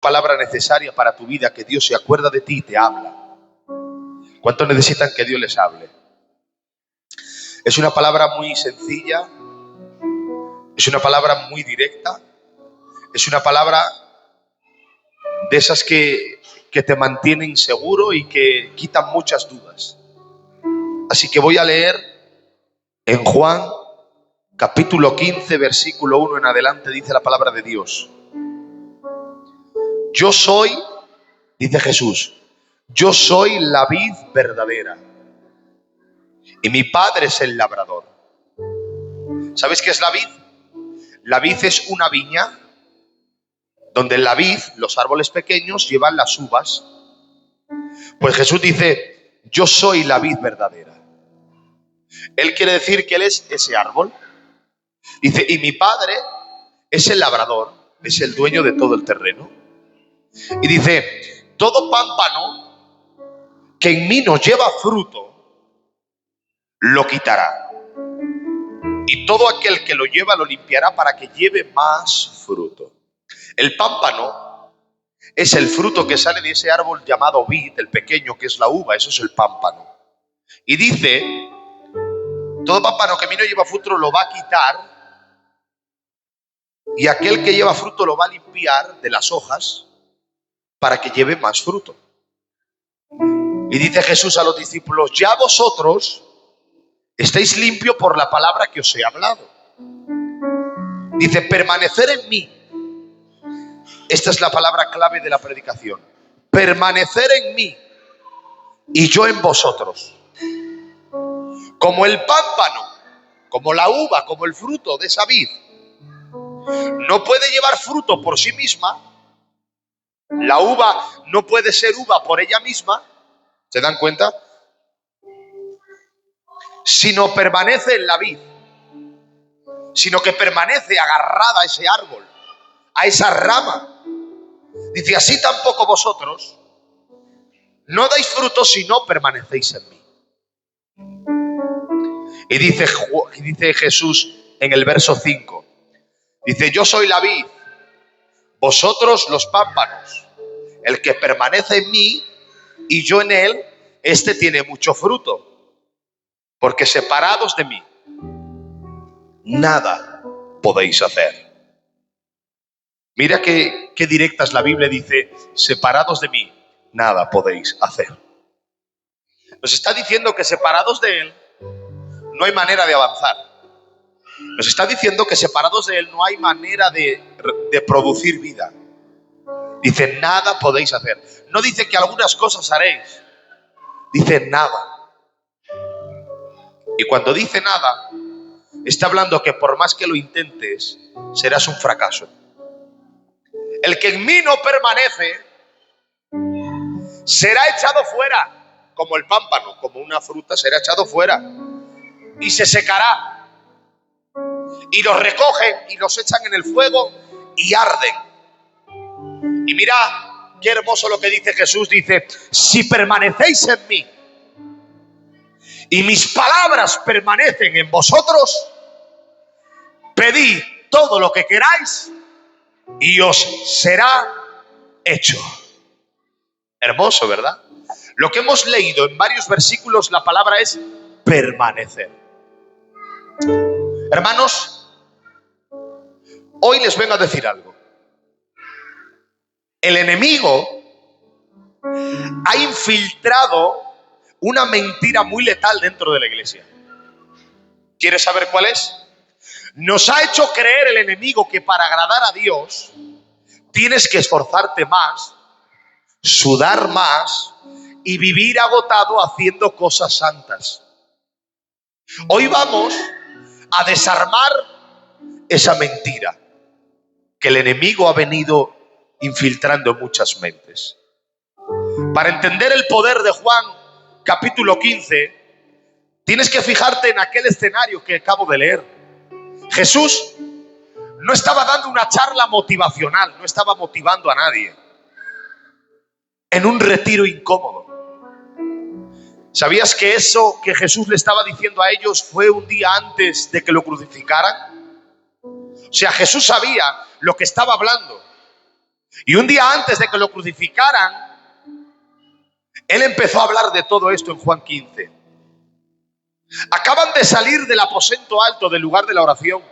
palabra necesaria para tu vida, que Dios se acuerda de ti y te habla. ¿Cuántos necesitan que Dios les hable? Es una palabra muy sencilla, es una palabra muy directa, es una palabra de esas que te mantienen seguro y que quitan muchas dudas. Así que voy a leer en Juan capítulo 15, versículo 1 en adelante, dice la palabra de Dios. Yo soy, dice Jesús, yo soy la vid verdadera y mi Padre es el labrador. ¿Sabes qué es la vid? La vid es una viña donde en la vid los árboles pequeños llevan las uvas. Pues Jesús dice, yo soy la vid verdadera. Él quiere decir que Él es ese árbol. Dice, y mi Padre es el labrador, es el dueño de todo el terreno. Y dice, todo pámpano que en mí no lleva fruto, lo quitará. Y todo aquel que lo lleva, lo limpiará para que lleve más fruto. El pámpano es el fruto que sale de ese árbol llamado vid, el pequeño, que es la uva, eso es el pámpano. Y dice, todo pámpano que en mí no lleva fruto lo va a quitar, y aquel que lleva fruto lo va a limpiar de las hojas para que lleve más fruto. Y dice Jesús a los discípulos, ya vosotros estáis limpios por la palabra que os he hablado. Dice, permanecer en mí. Esta es la palabra clave de la predicación. Permanecer en mí y yo en vosotros. Como el pámpano, como la uva, como el fruto de esa vid, no puede llevar fruto por sí misma. La uva no puede ser uva por ella misma. ¿Se dan cuenta? Sino permanece en la vid. Sino que permanece agarrada a ese árbol, a esa rama. Dice, así tampoco vosotros no dais fruto si no permanecéis en mí. Y dice Jesús en el verso 5, dice, yo soy la vid, vosotros los pámpanos. El que permanece en mí y yo en él, este tiene mucho fruto, porque separados de mí, nada podéis hacer. Mira qué directa es la Biblia, dice, separados de mí, nada podéis hacer. Nos está diciendo que separados de Él no hay manera de avanzar. Nos está diciendo que separados de Él no hay manera de producir vida. Dice, nada podéis hacer. No dice que algunas cosas haréis. Dice nada. Y cuando dice nada, está hablando que por más que lo intentes, serás un fracaso. El que en mí no permanece será echado fuera, como el pámpano, como una fruta, será echado fuera y se secará. Y los recogen y los echan en el fuego y arden. Y mira qué hermoso lo que dice Jesús. Dice, si permanecéis en mí y mis palabras permanecen en vosotros, pedid todo lo que queráis y os será hecho. Hermoso, ¿verdad? Lo que hemos leído en varios versículos, la palabra es permanecer. Hermanos, hoy les vengo a decir algo. El enemigo ha infiltrado una mentira muy letal dentro de la iglesia. ¿Quieres saber cuál es? Nos ha hecho creer el enemigo que para agradar a Dios tienes que esforzarte más, sudar más y vivir agotado haciendo cosas santas. Hoy vamos a desarmar esa mentira que el enemigo ha venido infiltrando en muchas mentes. Para entender el poder de Juan capítulo 15, tienes que fijarte en aquel escenario que acabo de leer. Jesús no estaba dando una charla motivacional, no estaba motivando a nadie en un retiro incómodo. ¿Sabías que eso que Jesús le estaba diciendo a ellos fue un día antes de que lo crucificaran? O sea, Jesús sabía lo que estaba hablando. Y un día antes de que lo crucificaran, él empezó a hablar de todo esto en Juan 15. Acaban de salir del aposento alto, del lugar de la oración.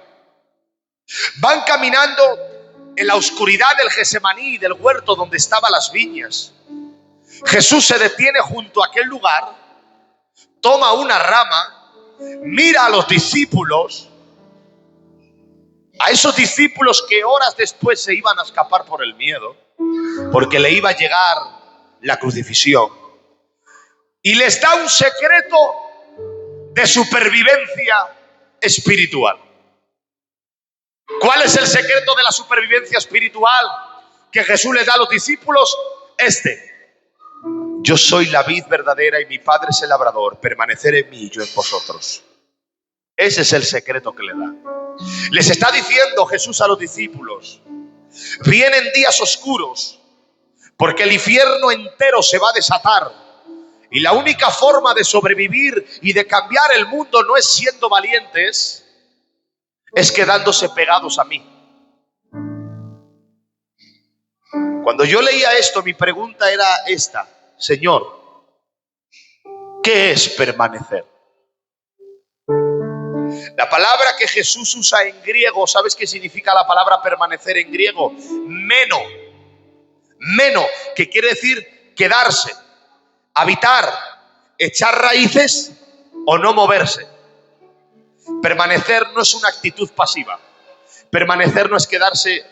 Van caminando en la oscuridad del Getsemaní, del huerto donde estaban las viñas. Jesús se detiene junto a aquel lugar, toma una rama, mira a los discípulos, a esos discípulos que horas después se iban a escapar por el miedo, porque le iba a llegar la crucifixión, y les da un secreto de supervivencia espiritual. ¿Cuál es el secreto de la supervivencia espiritual que Jesús les da a los discípulos? Yo soy la vid verdadera y mi Padre es el labrador. Permanecer en mí y yo en vosotros. Ese es el secreto que le da. Les está diciendo Jesús a los discípulos: vienen días oscuros, porque el infierno entero se va a desatar. Y la única forma de sobrevivir y de cambiar el mundo no es siendo valientes, es quedándose pegados a mí. Cuando yo leía esto, mi pregunta era esta: Señor, ¿qué es permanecer? La palabra que Jesús usa en griego, ¿sabes qué significa la palabra permanecer en griego? Meno, que quiere decir quedarse, habitar, echar raíces o no moverse. Permanecer no es una actitud pasiva. Permanecer no es quedarse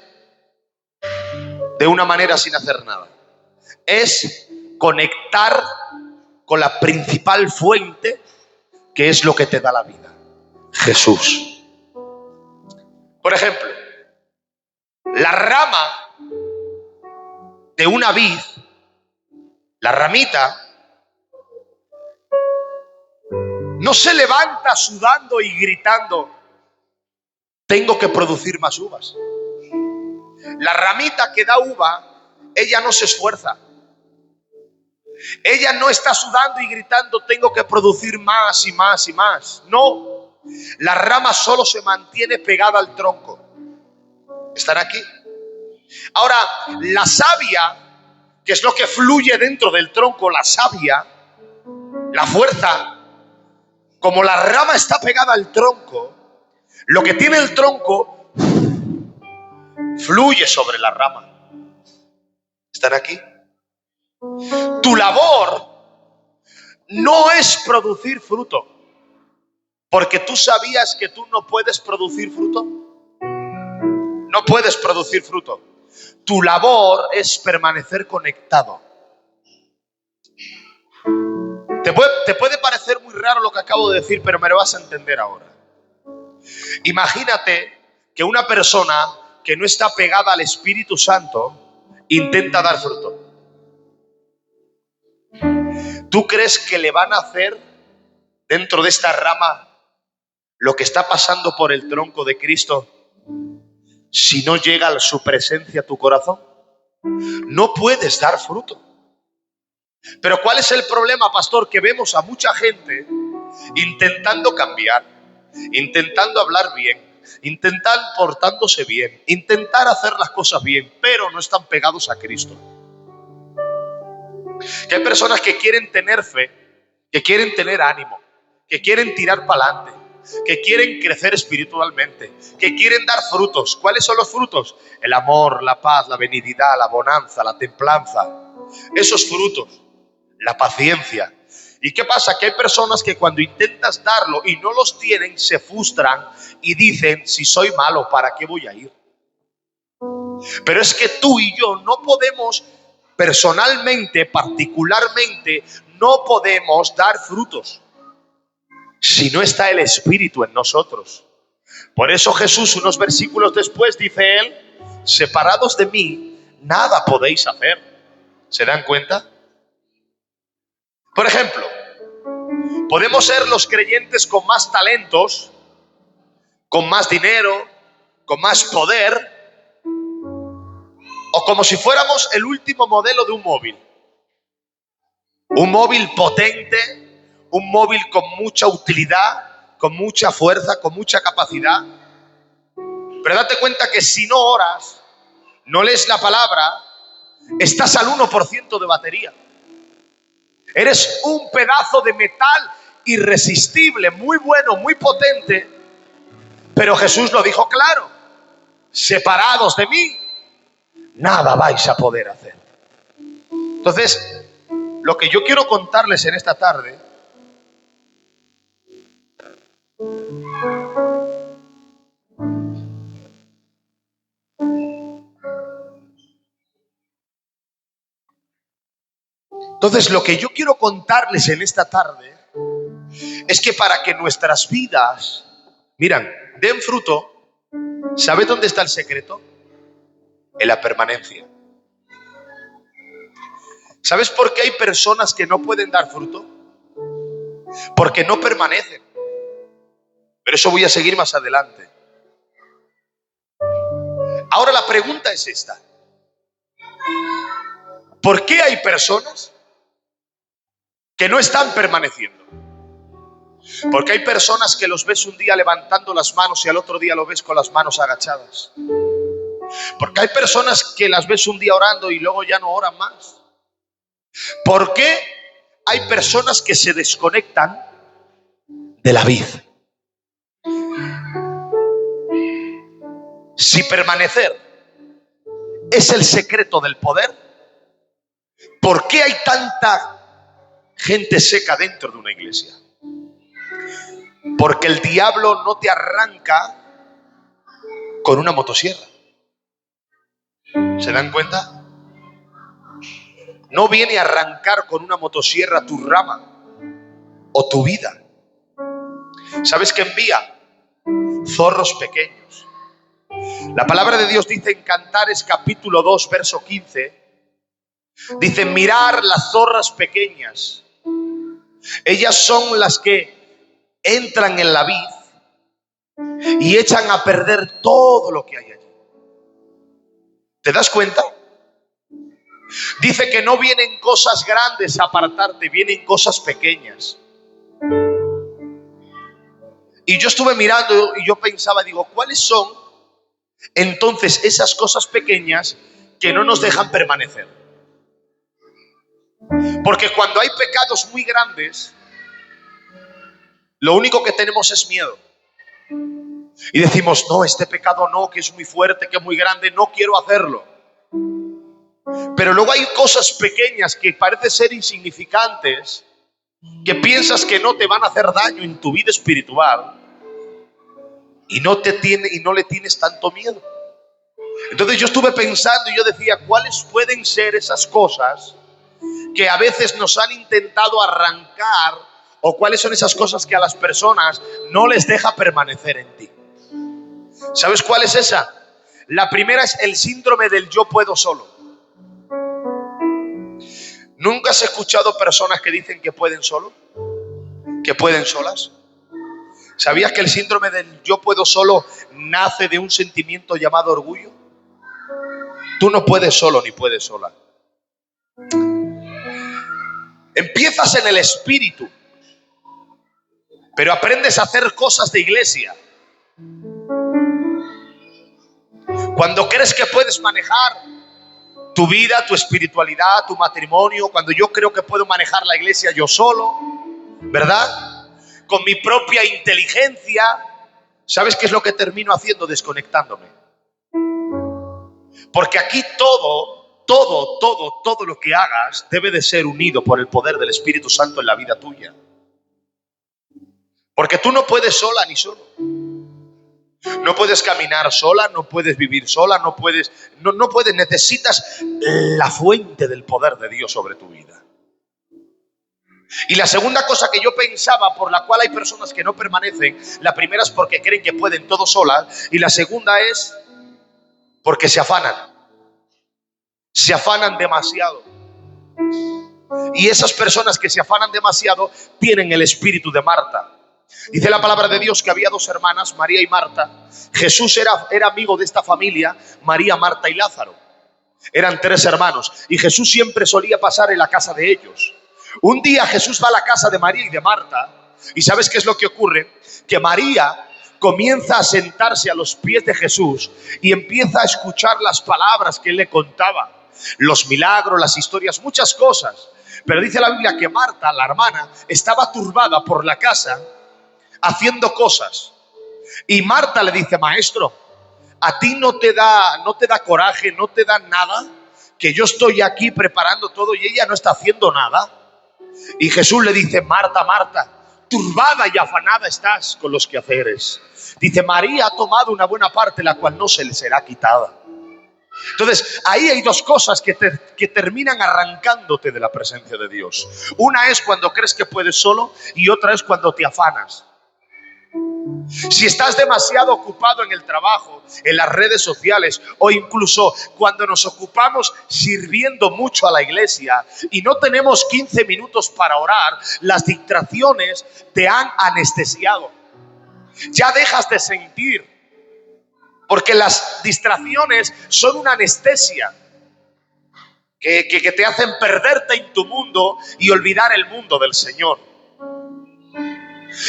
de una manera sin hacer nada. Es conectar con la principal fuente, que es lo que te da la vida: Jesús. Por ejemplo, la rama de una vid, la ramita, no se levanta sudando y gritando: tengo que producir más uvas. La ramita que da uva, ella no se esfuerza. Ella no está sudando y gritando: tengo que producir más y más y más. No, la rama solo se mantiene pegada al tronco. ¿Están aquí? Ahora, la savia, que es lo que fluye dentro del tronco, la savia, la fuerza, como la rama está pegada al tronco, lo que tiene el tronco fluye sobre la rama. ¿Están aquí? Tu labor no es producir fruto, porque tú sabías que tú no puedes producir fruto. No puedes producir fruto. Tu labor es permanecer conectado. Te puede parecer muy raro lo que acabo de decir, pero me lo vas a entender ahora. Imagínate que una persona que no está pegada al Espíritu Santo intenta dar fruto. ¿Tú crees que le van a hacer dentro de esta rama lo que está pasando por el tronco de Cristo si no llega su presencia a tu corazón? No puedes dar fruto. Pero ¿cuál es el problema, pastor? Que vemos a mucha gente intentando cambiar, intentando hablar bien, intentar portándose bien, intentar hacer las cosas bien, pero no están pegados a Cristo. Que hay personas que quieren tener fe, que quieren tener ánimo, que quieren tirar para adelante, que quieren crecer espiritualmente, que quieren dar frutos. ¿Cuáles son los frutos? El amor, la paz, la benignidad, la bonanza, la templanza. Esos frutos, la paciencia. ¿Y qué pasa? Que hay personas que cuando intentas darlo y no los tienen, se frustran y dicen: si soy malo, ¿para qué voy a ir? Pero es que tú y yo no podemos, personalmente, particularmente, no podemos dar frutos si no está el Espíritu en nosotros. Por eso Jesús, unos versículos después, dice él: separados de mí, nada podéis hacer. ¿Se dan cuenta? Por ejemplo, podemos ser los creyentes con más talentos, con más dinero, con más poder, o como si fuéramos el último modelo de un móvil. Un móvil potente, un móvil con mucha utilidad, con mucha fuerza, con mucha capacidad. Pero date cuenta que si no oras, no lees la palabra, estás al 1% de batería. Eres un pedazo de metal irresistible, muy bueno, muy potente. Pero Jesús lo dijo claro: separados de mí, nada vais a poder hacer. Entonces, lo que yo quiero contarles en esta tarde es que para que nuestras vidas, miran, den fruto, ¿sabe dónde está el secreto? En la permanencia. ¿Sabes por qué hay personas que no pueden dar fruto? Porque no permanecen. Pero eso voy a seguir más adelante. Ahora la pregunta es esta: ¿por qué hay personas que no están permaneciendo? Porque hay personas que los ves un día levantando las manos y al otro día lo ves con las manos agachadas. Porque hay personas que las ves un día orando y luego ya no oran más. ¿Por qué hay personas que se desconectan de la vid? Si permanecer es el secreto del poder, ¿por qué hay tanta gente seca dentro de una iglesia? Porque el diablo no te arranca con una motosierra. ¿Se dan cuenta? No viene a arrancar con una motosierra tu rama o tu vida. ¿Sabes qué envía? Zorros pequeños. La palabra de Dios dice en Cantares capítulo 2, verso 15, dice: mirar las zorras pequeñas. Ellas son las que entran en la vid y echan a perder todo lo que hay allí. ¿Te das cuenta? Dice que no vienen cosas grandes a apartarte, vienen cosas pequeñas. Y yo estuve mirando y yo pensaba, digo, ¿cuáles son entonces esas cosas pequeñas que no nos dejan permanecer? Porque cuando hay pecados muy grandes, lo único que tenemos es miedo. Y decimos: no, este pecado no, que es muy fuerte, que es muy grande, no quiero hacerlo. Pero luego hay cosas pequeñas que parecen ser insignificantes, que piensas que no te van a hacer daño en tu vida espiritual, y no le tienes tanto miedo. Entonces yo estuve pensando y yo decía, ¿cuáles pueden ser esas cosas que a veces nos han intentado arrancar, o cuáles son esas cosas que a las personas no les deja permanecer en ti? ¿Sabes cuál es esa? La primera es el síndrome del yo puedo solo. ¿Nunca has escuchado personas que dicen que pueden solo? ¿Que pueden solas? ¿Sabías que el síndrome del yo puedo solo nace de un sentimiento llamado orgullo? Tú no puedes solo ni puedes sola. Empiezas en el espíritu, pero aprendes a hacer cosas de iglesia. Cuando crees que puedes manejar tu vida, tu espiritualidad, tu matrimonio, cuando yo creo que puedo manejar la iglesia yo solo, ¿verdad? Con mi propia inteligencia, ¿sabes qué es lo que termino haciendo? Desconectándome. Porque aquí todo lo que hagas debe de ser unido por el poder del Espíritu Santo en la vida tuya. Porque tú no puedes sola ni solo. No puedes caminar sola, no puedes vivir sola, no puedes, necesitas la fuente del poder de Dios sobre tu vida. Y la segunda cosa que yo pensaba por la cual hay personas que no permanecen, la primera es porque creen que pueden todo solas, y la segunda es porque se afanan demasiado. Y esas personas que se afanan demasiado tienen el espíritu de Marta. Dice la palabra de Dios que había dos hermanas, María y Marta. Jesús era amigo de esta familia, María, Marta y Lázaro. Eran 3 hermanos y Jesús siempre solía pasar en la casa de ellos. Un día Jesús va a la casa de María y de Marta, y ¿sabes qué es lo que ocurre? Que María comienza a sentarse a los pies de Jesús y empieza a escuchar las palabras que él le contaba, los milagros, las historias, muchas cosas. Pero dice la Biblia que Marta, la hermana, estaba turbada por la casa haciendo cosas. Y Marta le dice: maestro, ¿a ti no te da coraje, no te da nada? Que yo estoy aquí preparando todo y ella no está haciendo nada. Y Jesús le dice: Marta, Marta, turbada y afanada estás con los quehaceres. Dice: María ha tomado una buena parte, la cual no se le será quitada. Entonces, ahí hay dos cosas que terminan arrancándote de la presencia de Dios. Una es cuando crees que puedes solo, y otra es cuando te afanas. Si estás demasiado ocupado en el trabajo, en las redes sociales, o incluso cuando nos ocupamos sirviendo mucho a la iglesia y no tenemos 15 minutos para orar, las distracciones te han anestesiado. Ya dejas de sentir, porque las distracciones son una anestesia que te hacen perderte en tu mundo y olvidar el mundo del Señor.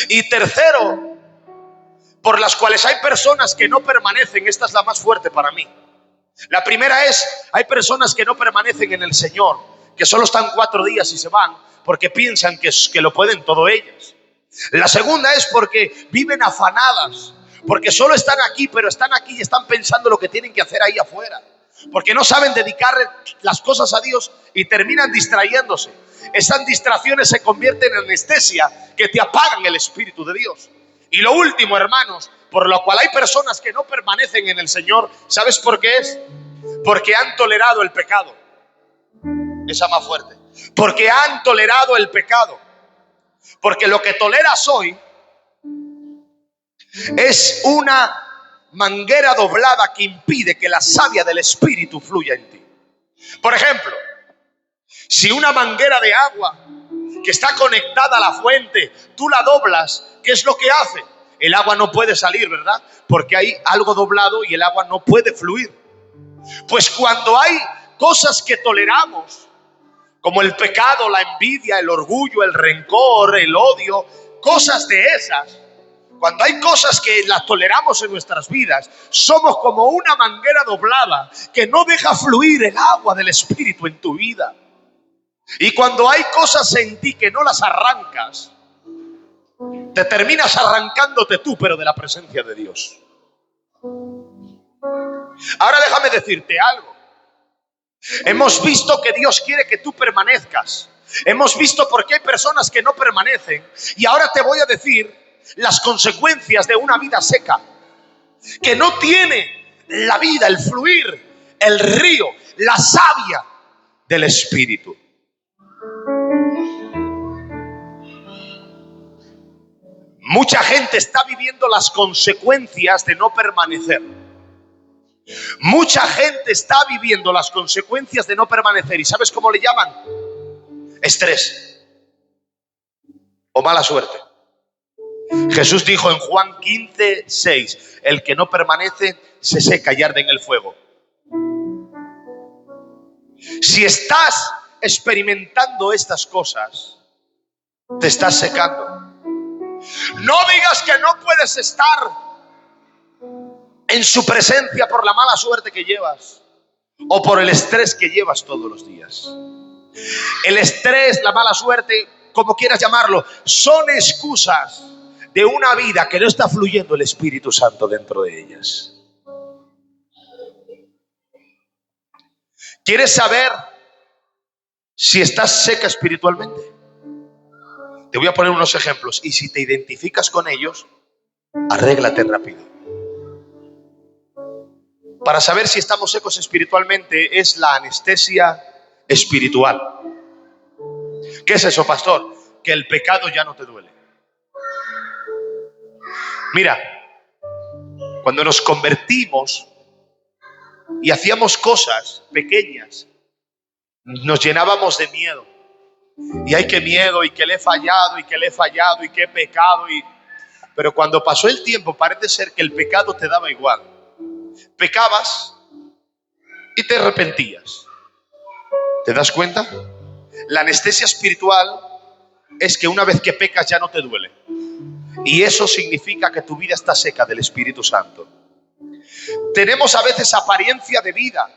Y tercero, por las cuales hay personas que no permanecen. Esta es la más fuerte para mí. La primera es: hay personas que no permanecen en el Señor, que solo están 4 días y se van porque piensan que lo pueden todo ellas. La segunda es porque viven afanadas, porque solo están aquí, pero están aquí y están pensando lo que tienen que hacer ahí afuera, porque no saben dedicar las cosas a Dios y terminan distrayéndose. Esas distracciones se convierten en anestesia que te apagan el Espíritu de Dios. Y lo último, hermanos, por lo cual hay personas que no permanecen en el Señor, ¿sabes por qué es? Porque han tolerado el pecado. Esa más fuerte. Porque han tolerado el pecado. Porque lo que toleras hoy es una manguera doblada que impide que la savia del Espíritu fluya en ti. Por ejemplo, si una manguera de agua que está conectada a la fuente, tú la doblas, ¿qué es lo que hace? El agua no puede salir, ¿verdad? Porque hay algo doblado y el agua no puede fluir. Pues cuando hay cosas que toleramos, como el pecado, la envidia, el orgullo, el rencor, el odio, cosas de esas, cuando hay cosas que las toleramos en nuestras vidas, somos como una manguera doblada que no deja fluir el agua del Espíritu en tu vida. Y cuando hay cosas en ti que no las arrancas, te terminas arrancándote tú, pero de la presencia de Dios. Ahora déjame decirte algo. Hemos visto que Dios quiere que tú permanezcas. Hemos visto por qué hay personas que no permanecen. Y ahora te voy a decir las consecuencias de una vida seca, que no tiene la vida, el fluir, el río, la savia del Espíritu. Mucha gente está viviendo las consecuencias de no permanecer. Mucha gente está viviendo las consecuencias de no permanecer. ¿Y sabes cómo le llaman? Estrés o mala suerte. Jesús dijo en Juan 15:6: el que no permanece se seca y arde en el fuego. Si estás experimentando estas cosas, te estás secando. No digas que no puedes estar en su presencia por la mala suerte que llevas o por el estrés que llevas todos los días. El estrés, la mala suerte, como quieras llamarlo, son excusas de una vida que no está fluyendo el Espíritu Santo dentro de ellas. ¿Quieres saber si estás seca espiritualmente? Te voy a poner unos ejemplos y si te identificas con ellos, arréglate rápido. Para saber si estamos secos espiritualmente es la anestesia espiritual. ¿Qué es eso, pastor? Que el pecado ya no te duele. Mira, cuando nos convertimos y hacíamos cosas pequeñas, nos llenábamos de miedo. Y ay, qué miedo, y que le he fallado, y que le he fallado, y que he pecado. Pero cuando pasó el tiempo, parece ser que el pecado te daba igual. Pecabas y te arrepentías. ¿Te das cuenta? La anestesia espiritual es que una vez que pecas ya no te duele. Y eso significa que tu vida está seca del Espíritu Santo. Tenemos a veces apariencia de vida.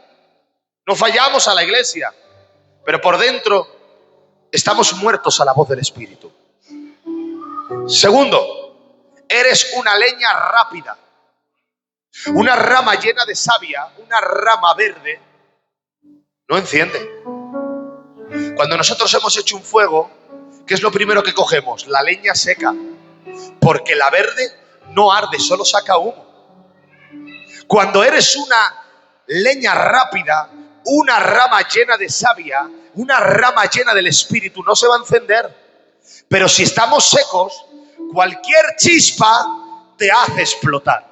No fallamos a la iglesia, pero por dentro estamos muertos a la voz del Espíritu. Segundo, eres una leña rápida. Una rama llena de savia, una rama verde, no enciende. Cuando nosotros hemos hecho un fuego, ¿qué es lo primero que cogemos? La leña seca. Porque la verde no arde, solo saca humo. Cuando eres una leña rápida, una rama llena de savia, una rama llena del Espíritu, no se va a encender. Pero si estamos secos, cualquier chispa te hace explotar.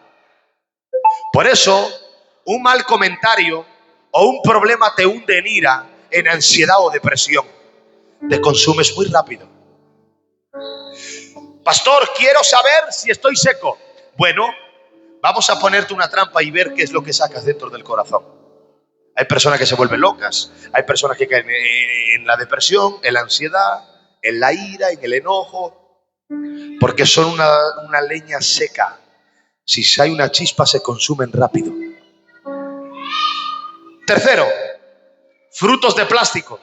Por eso, un mal comentario o un problema te hunde en ira, en ansiedad o depresión. Te consumes muy rápido. Pastor, quiero saber si estoy seco. Bueno, vamos a ponerte una trampa y ver qué es lo que sacas dentro del corazón. Hay personas que se vuelven locas, hay personas que caen en la depresión, en la ansiedad, en la ira, en el enojo, porque son una leña seca. Si hay una chispa, se consumen rápido. Tercero, frutos de plástico.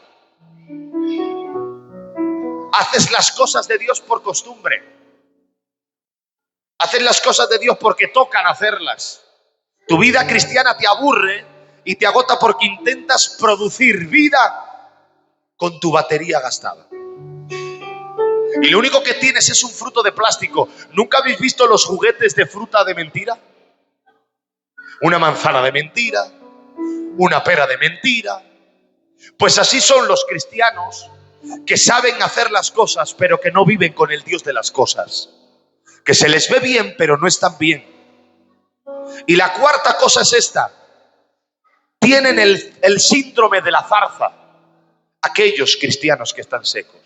Haces las cosas de Dios por costumbre. Haces las cosas de Dios porque tocan hacerlas. Tu vida cristiana te aburre y te agota porque intentas producir vida con tu batería gastada. Y lo único que tienes es un fruto de plástico. ¿Nunca habéis visto los juguetes de fruta de mentira? Una manzana de mentira, una pera de mentira. Pues así son los cristianos que saben hacer las cosas, pero que no viven con el Dios de las cosas. Que se les ve bien, pero no están bien. Y la cuarta cosa es esta. Tienen el síndrome de la zarza. Aquellos cristianos que están secos.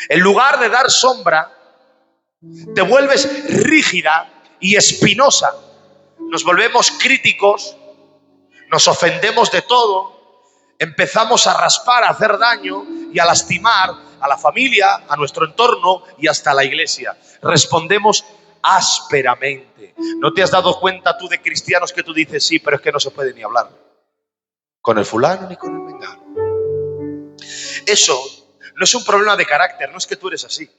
En lugar de dar sombra, te vuelves rígida y espinosa. Nos volvemos críticos, nos ofendemos de todo, empezamos a raspar, a hacer daño y a lastimar a la familia, a nuestro entorno y hasta a la iglesia. Respondemos ásperamente. ¿No te has dado cuenta tú de cristianos que tú dices, sí, pero es que no se puede ni hablar con el fulano ni con el mengano? Eso no es un problema de carácter, no es que tú eres así.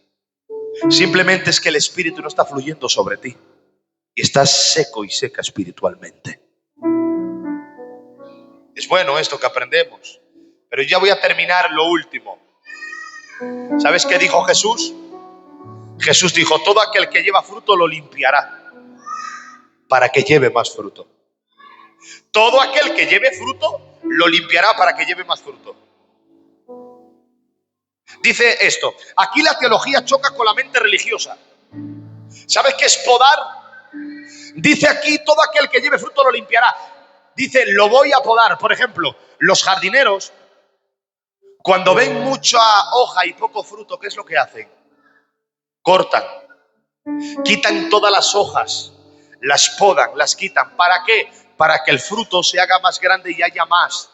Simplemente es que el Espíritu no está fluyendo sobre ti y estás seco y seca espiritualmente. Es bueno esto que aprendemos, pero ya voy a terminar lo último. ¿Sabes qué dijo Jesús? Jesús dijo, todo aquel que lleva fruto lo limpiará para que lleve más fruto. Todo aquel que lleve fruto lo limpiará para que lleve más fruto. Dice esto, aquí la teología choca con la mente religiosa. ¿Sabes qué es podar? Dice aquí, todo aquel que lleve fruto lo limpiará. Dice, lo voy a podar. Por ejemplo, los jardineros, cuando ven mucha hoja y poco fruto, ¿qué es lo que hacen? Cortan, quitan todas las hojas, las podan, las quitan. ¿Para qué? Para que el fruto se haga más grande y haya más.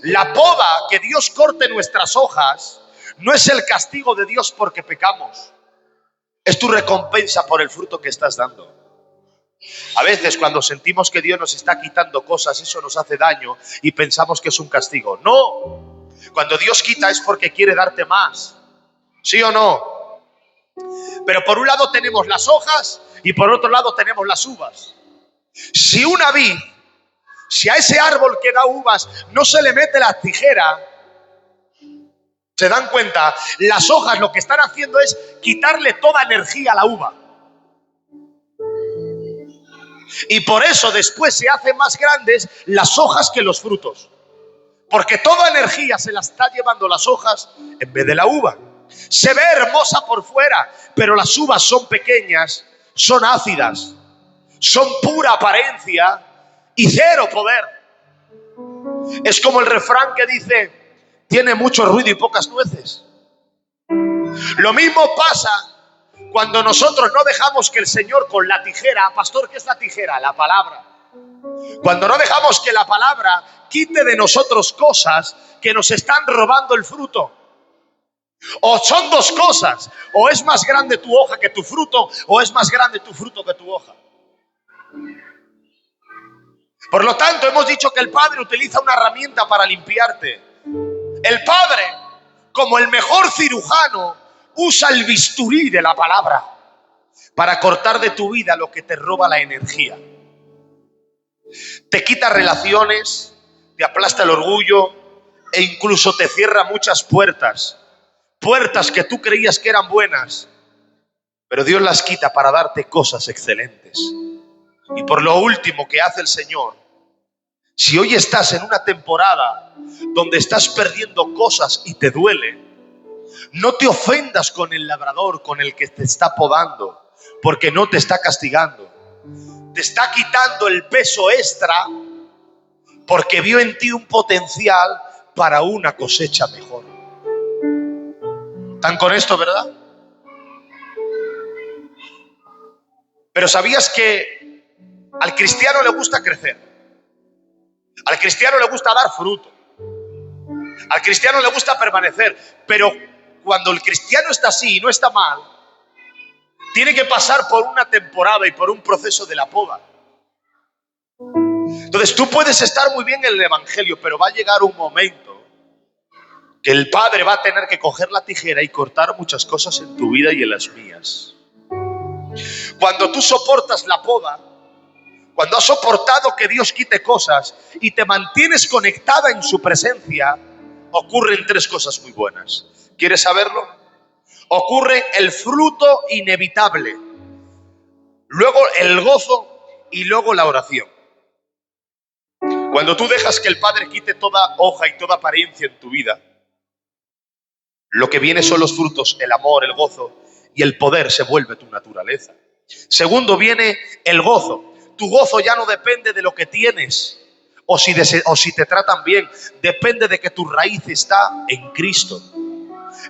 La poda, que Dios corte nuestras hojas, no es el castigo de Dios porque pecamos. Es tu recompensa por el fruto que estás dando. A veces cuando sentimos que Dios nos está quitando cosas, eso nos hace daño y pensamos que es un castigo. No, cuando Dios quita es porque quiere darte más. ¿Sí o no? Pero por un lado tenemos las hojas y por otro lado tenemos las uvas. Si una vid, si a ese árbol que da uvas no se le mete la tijera, ¿se dan cuenta? Las hojas lo que están haciendo es quitarle toda energía a la uva. Y por eso después se hacen más grandes las hojas que los frutos. Porque toda energía se la está llevando las hojas en vez de la uva. Se ve hermosa por fuera, pero las uvas son pequeñas, son ácidas, son pura apariencia y cero poder. Es como el refrán que dice, tiene mucho ruido y pocas nueces. Lo mismo pasa cuando nosotros no dejamos que el Señor con la tijera, pastor, ¿qué es la tijera? La palabra. Cuando no dejamos que la palabra quite de nosotros cosas que nos están robando el fruto. O son dos cosas. O es más grande tu hoja que tu fruto, o es más grande tu fruto que tu hoja. Por lo tanto, hemos dicho que el Padre utiliza una herramienta para limpiarte. El Padre, como el mejor cirujano, usa el bisturí de la palabra para cortar de tu vida lo que te roba la energía. Te quita relaciones, te aplasta el orgullo e incluso te cierra muchas puertas. Puertas que tú creías que eran buenas, pero Dios las quita para darte cosas excelentes. Y por lo último que hace el Señor, si hoy estás en una temporada donde estás perdiendo cosas y te duele, no te ofendas con el labrador, con el que te está podando, porque no te está castigando. Te está quitando el peso extra porque vio en ti un potencial para una cosecha mejor. ¿Están con esto, verdad? Pero ¿sabías que al cristiano le gusta crecer? Al cristiano le gusta dar fruto. Al cristiano le gusta permanecer. Pero cuando el cristiano está así y no está mal, tiene que pasar por una temporada y por un proceso de la poda. Entonces tú puedes estar muy bien en el evangelio, pero va a llegar un momento que el Padre va a tener que coger la tijera y cortar muchas cosas en tu vida y en las mías. Cuando tú soportas la poda, cuando has soportado que Dios quite cosas y te mantienes conectada en su presencia, ocurren tres cosas muy buenas. ¿Quieres saberlo? Ocurre el fruto inevitable, luego el gozo y luego la oración. Cuando tú dejas que el Padre quite toda hoja y toda apariencia en tu vida, lo que viene son los frutos, el amor, el gozo y el poder se vuelve tu naturaleza. Segundo, viene el gozo. Tu gozo ya no depende de lo que tienes o si te tratan bien. Depende de que tu raíz está en Cristo.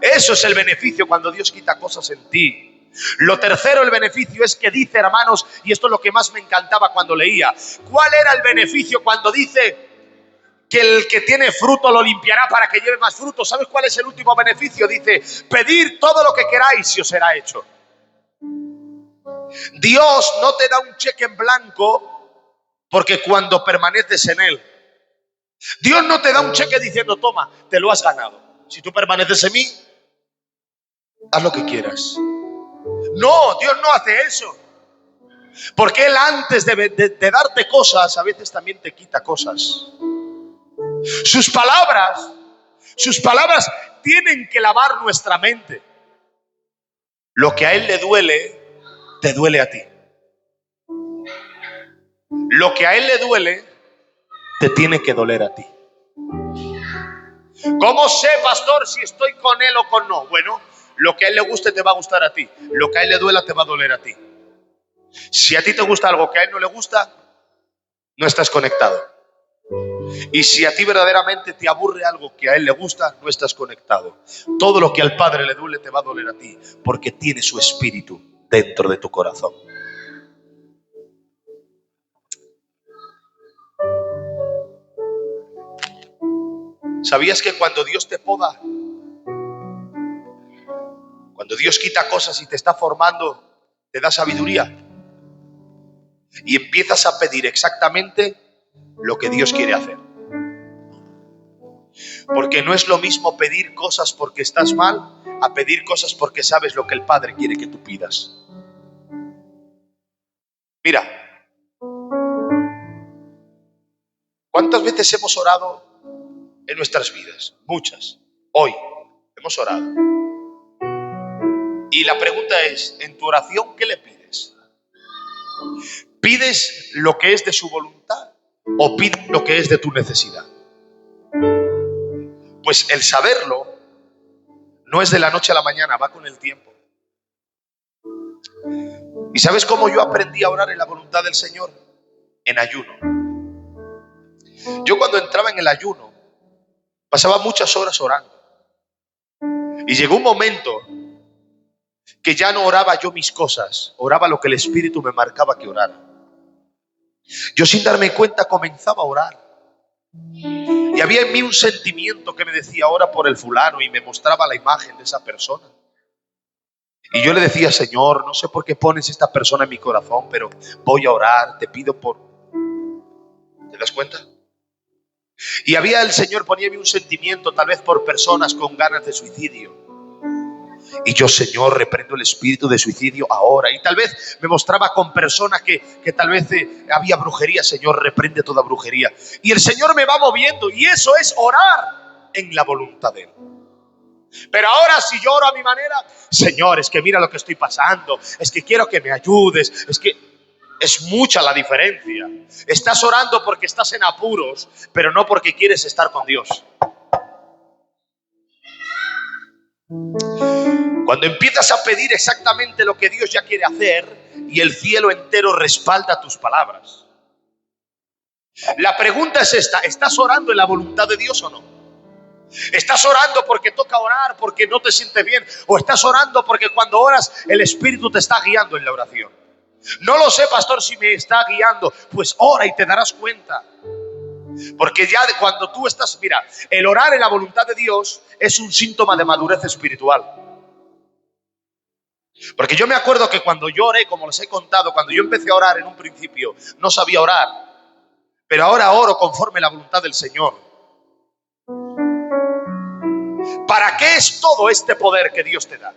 Eso es el beneficio cuando Dios quita cosas en ti. Lo tercero, el beneficio es que dice, hermanos, y esto es lo que más me encantaba cuando leía, ¿cuál era el beneficio cuando dice que el que tiene fruto lo limpiará para que lleve más fruto? ¿Sabes cuál es el último beneficio? Dice, pedid todo lo que queráis y os será hecho. Dios no te da un cheque en blanco porque cuando permaneces en Él. Dios no te da un cheque diciendo, toma, te lo has ganado. Si tú permaneces en mí, haz lo que quieras. No, Dios no hace eso. Porque Él antes de darte cosas, a veces también te quita cosas. Sus palabras tienen que lavar nuestra mente. Lo que a Él le duele, te duele a ti. Lo que a Él le duele, te tiene que doler a ti. ¿Cómo sé, pastor, si estoy con Él o con no? Bueno, lo que a Él le guste te va a gustar a ti. Lo que a Él le duela te va a doler a ti. Si a ti te gusta algo que a Él no le gusta, no estás conectado. Y si a ti verdaderamente te aburre algo que a Él le gusta, no estás conectado. Todo lo que al Padre le duele te va a doler a ti, porque tiene su espíritu dentro de tu corazón. ¿Sabías que cuando Dios te poda, cuando Dios quita cosas y te está formando, te da sabiduría? Y empiezas a pedir exactamente lo que Dios quiere hacer. Porque no es lo mismo pedir cosas porque estás mal a pedir cosas porque sabes lo que el Padre quiere que tú pidas. Mira, ¿cuántas veces hemos orado en nuestras vidas? Muchas. Hoy hemos orado. Y la pregunta es, en tu oración, ¿qué le pides? ¿Pides lo que es de su voluntad o pides lo que es de tu necesidad? Pues el saberlo no es de la noche a la mañana, va con el tiempo. ¿Y sabes cómo yo aprendí a orar en la voluntad del Señor? En ayuno. Yo cuando entraba en el ayuno, pasaba muchas horas orando. Y llegó un momento que ya no oraba yo mis cosas, oraba lo que el Espíritu me marcaba que orara. Yo sin darme cuenta comenzaba a orar. Y había en mí un sentimiento que me decía, ora por el fulano, y me mostraba la imagen de esa persona. Y yo le decía, Señor, no sé por qué pones esta persona en mi corazón, pero voy a orar, te pido por... ¿Te das cuenta? Y el Señor ponía en mí un sentimiento, tal vez por personas con ganas de suicidio. Y yo, Señor, reprendo el espíritu de suicidio ahora. Y tal vez me mostraba con personas que tal vez había brujería. Señor, reprende toda brujería. Y el Señor me va moviendo. Y eso es orar en la voluntad de Él. Pero ahora si yo oro a mi manera, Señor, es que mira lo que estoy pasando. Es que quiero que me ayudes. Es que es mucha la diferencia. Estás orando porque estás en apuros, pero no porque quieres estar con Dios. Cuando empiezas a pedir exactamente lo que Dios ya quiere hacer y el cielo entero respalda tus palabras. La pregunta es esta: ¿estás orando en la voluntad de Dios o no? ¿Estás orando porque toca orar, porque no te sientes bien? ¿O estás orando porque cuando oras el Espíritu te está guiando en la oración? No lo sé, pastor, si me está guiando. Pues ora y te darás cuenta. Porque ya cuando tú estás... Mira, el orar en la voluntad de Dios es un síntoma de madurez espiritual. Porque yo me acuerdo que cuando yo oré, como les he contado, cuando yo empecé a orar en un principio, no sabía orar. Pero ahora oro conforme a la voluntad del Señor. ¿Para qué es todo este poder que Dios te da?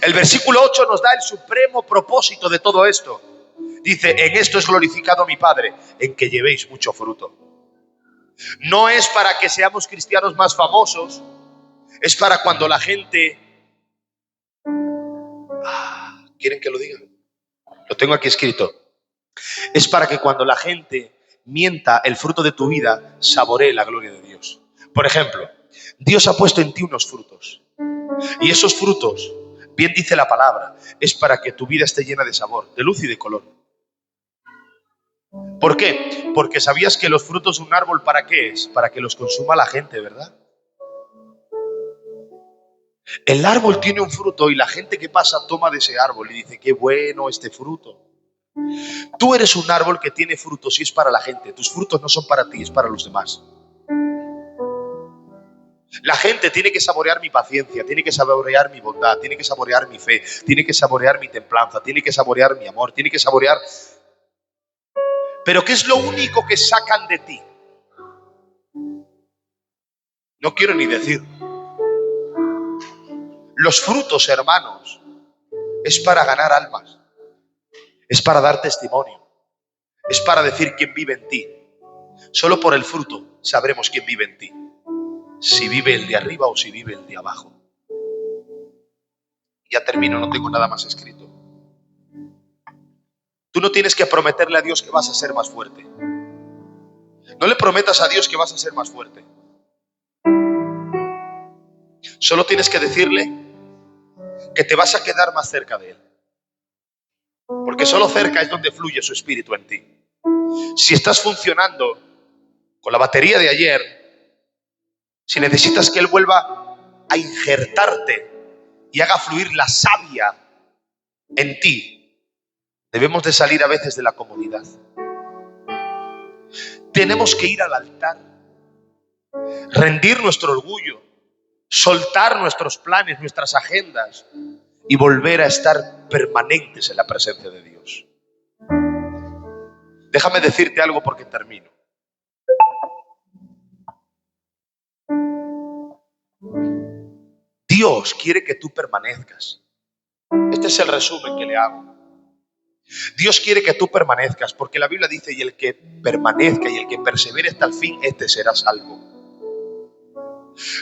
El versículo 8 nos da el supremo propósito de todo esto. Dice, en esto es glorificado mi Padre, en que llevéis mucho fruto. No es para que seamos cristianos más famosos, es para cuando la gente... ¿Quieren que lo diga? Lo tengo aquí escrito. Es para que cuando la gente mienta el fruto de tu vida, saboree la gloria de Dios. Por ejemplo, Dios ha puesto en ti unos frutos. Y esos frutos, bien dice la palabra, es para que tu vida esté llena de sabor, de luz y de color. ¿Por qué? Porque sabías que los frutos de un árbol, ¿para qué es? Para que los consuma la gente, ¿verdad? El árbol tiene un fruto y la gente que pasa toma de ese árbol y dice, qué bueno este fruto. Tú eres un árbol que tiene frutos y es para la gente. Tus frutos no son para ti, es para los demás. La gente tiene que saborear mi paciencia, tiene que saborear mi bondad, tiene que saborear mi fe, tiene que saborear mi templanza, tiene que saborear mi amor, tiene que saborear... Pero ¿qué es lo único que sacan de ti? No quiero ni decir. Los frutos, hermanos, es para ganar almas, es para dar testimonio, es para decir quién vive en ti. Solo por el fruto sabremos quién vive en ti. Si vive el de arriba o si vive el de abajo. Ya termino, no tengo nada más escrito. Tú no tienes que prometerle a Dios que vas a ser más fuerte. No le prometas a Dios que vas a ser más fuerte. Solo tienes que decirle que te vas a quedar más cerca de Él. Porque solo cerca es donde fluye su espíritu en ti. Si estás funcionando con la batería de ayer, si necesitas que Él vuelva a injertarte y haga fluir la savia en ti, debemos de salir a veces de la comodidad. Tenemos que ir al altar, rendir nuestro orgullo, soltar nuestros planes, nuestras agendas y volver a estar permanentes en la presencia de Dios. Déjame decirte algo porque termino. Dios quiere que tú permanezcas. Este es el resumen que le hago. Dios quiere que tú permanezcas, porque la Biblia dice, y el que permanezca y el que persevere hasta el fin, este será salvo.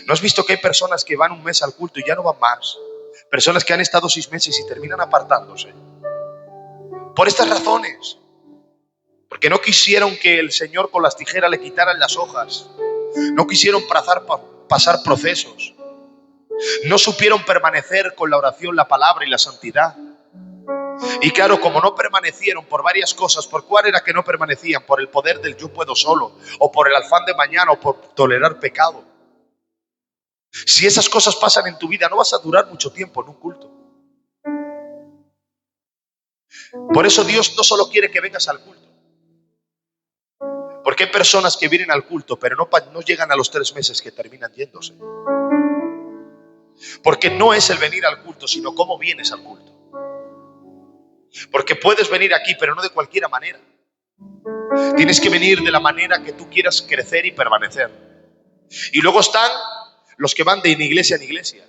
¿No has visto que hay personas que van un mes al culto y ya no van más? Personas que han estado 6 meses y terminan apartándose. Por estas razones. Porque no quisieron que el Señor con las tijeras le quitaran las hojas. No quisieron pasar procesos. No supieron permanecer con la oración, la palabra y la santidad. Y claro, como no permanecieron por varias cosas, ¿por cuál era que no permanecían? Por el poder del yo puedo solo, o por el afán de mañana, o por tolerar pecado. Si esas cosas pasan en tu vida, no vas a durar mucho tiempo en un culto. Por eso Dios no solo quiere que vengas al culto, Porque hay personas que vienen al culto, pero no llegan a los 3 meses que terminan yéndose. Porque no es el venir al culto, sino cómo vienes al culto. Porque puedes venir aquí, pero no de cualquier manera. Tienes que venir de la manera que tú quieras crecer y permanecer. Y luego están los que van de iglesia en iglesia.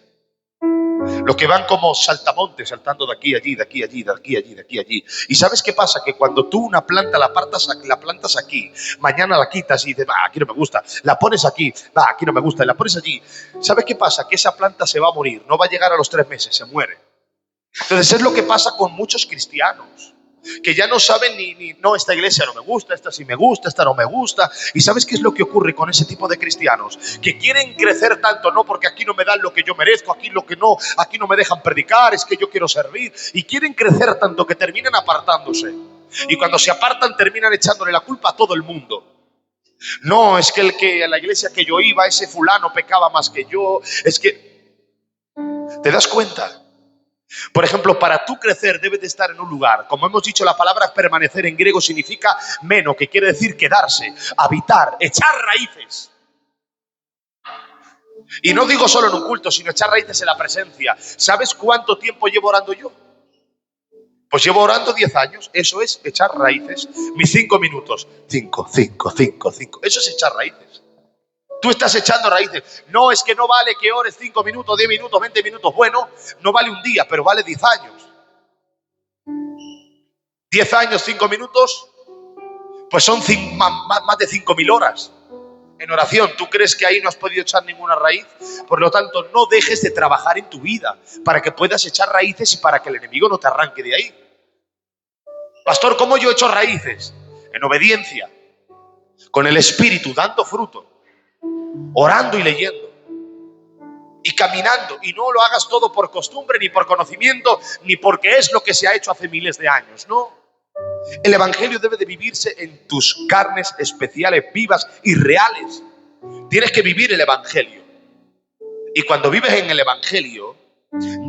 Los que van como saltamontes, saltando de aquí a allí, de aquí a allí, de aquí a allí, de aquí a allí. ¿Y sabes qué pasa? Que cuando tú una planta la plantas aquí, mañana la quitas y dices, aquí no me gusta. La pones aquí, aquí no me gusta. Y la pones allí. ¿Sabes qué pasa? Que esa planta se va a morir. No va a llegar a los 3 meses, se muere. Entonces es lo que pasa con muchos cristianos. Que ya no saben no, esta iglesia no me gusta, esta sí me gusta, esta no me gusta. ¿Y sabes qué es lo que ocurre con ese tipo de cristianos? Que quieren crecer tanto, no, porque aquí no me dan lo que yo merezco, aquí no me dejan predicar, es que yo quiero servir. Y quieren crecer tanto que terminan apartándose. Y cuando se apartan terminan echándole la culpa a todo el mundo. No, es que a la iglesia que yo iba, ese fulano pecaba más que yo. Es que, ¿te das cuenta? Por ejemplo, para tú crecer debes de estar en un lugar. Como hemos dicho, la palabra permanecer en griego significa meno, que quiere decir quedarse, habitar, echar raíces. Y no digo solo en un culto, sino echar raíces en la presencia. ¿Sabes cuánto tiempo llevo orando yo? Pues llevo orando 10 años. Eso es echar raíces. Mis 5 minutos. 5. Eso es echar raíces. Tú estás echando raíces. No, es que no vale que ores 5 minutos, 10 minutos, 20 minutos. Bueno, no vale un día, pero vale 10 años. 10 años, 5 minutos, pues son más de 5.000 horas en oración. ¿Tú crees que ahí no has podido echar ninguna raíz? Por lo tanto, no dejes de trabajar en tu vida para que puedas echar raíces y para que el enemigo no te arranque de ahí. Pastor, ¿cómo yo echo raíces? En obediencia, con el Espíritu, dando fruto, orando y leyendo y caminando. Y no lo hagas todo por costumbre, ni por conocimiento, ni porque es lo que se ha hecho hace miles de años. No. El evangelio debe de vivirse en tus carnes especiales, vivas y reales. Tienes que vivir el evangelio. Y cuando vives en el evangelio,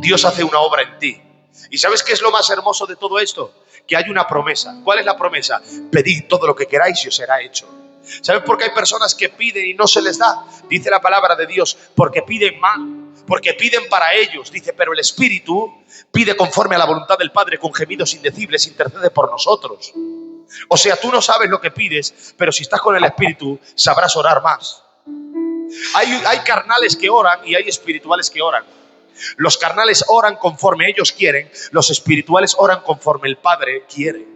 Dios hace una obra en ti. ¿Y sabes qué es lo más hermoso de todo esto? Que hay una promesa. ¿Cuál es la promesa? Pedid todo lo que queráis y os será hecho. ¿Sabes por qué hay personas que piden y no se les da? Dice la palabra de Dios, porque piden mal, porque piden para ellos. Dice, pero el Espíritu pide conforme a la voluntad del Padre, con gemidos indecibles, intercede por nosotros. O sea, tú no sabes lo que pides, pero si estás con el Espíritu, sabrás orar más. Hay carnales que oran y hay espirituales que oran. Los carnales oran conforme ellos quieren, los espirituales oran conforme el Padre quiere.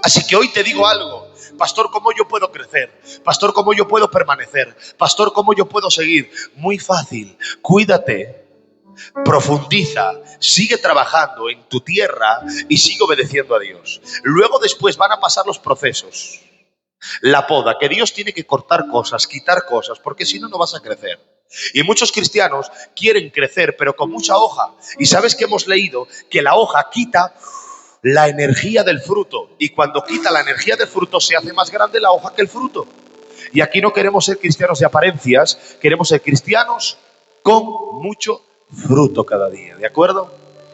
Así que hoy te digo algo. Pastor, ¿cómo yo puedo crecer? Pastor, ¿cómo yo puedo permanecer? Pastor, ¿cómo yo puedo seguir? Muy fácil. Cuídate, profundiza, sigue trabajando en tu tierra y sigue obedeciendo a Dios. Luego después van a pasar los procesos. La poda, que Dios tiene que cortar cosas, quitar cosas, porque si no, no vas a crecer. Y muchos cristianos quieren crecer, pero con mucha hoja. Y sabes que hemos leído que la hoja quita la energía del fruto, y cuando quita la energía del fruto se hace más grande la hoja que el fruto. Y aquí no queremos ser cristianos de apariencias, queremos ser cristianos con mucho fruto cada día, ¿de acuerdo?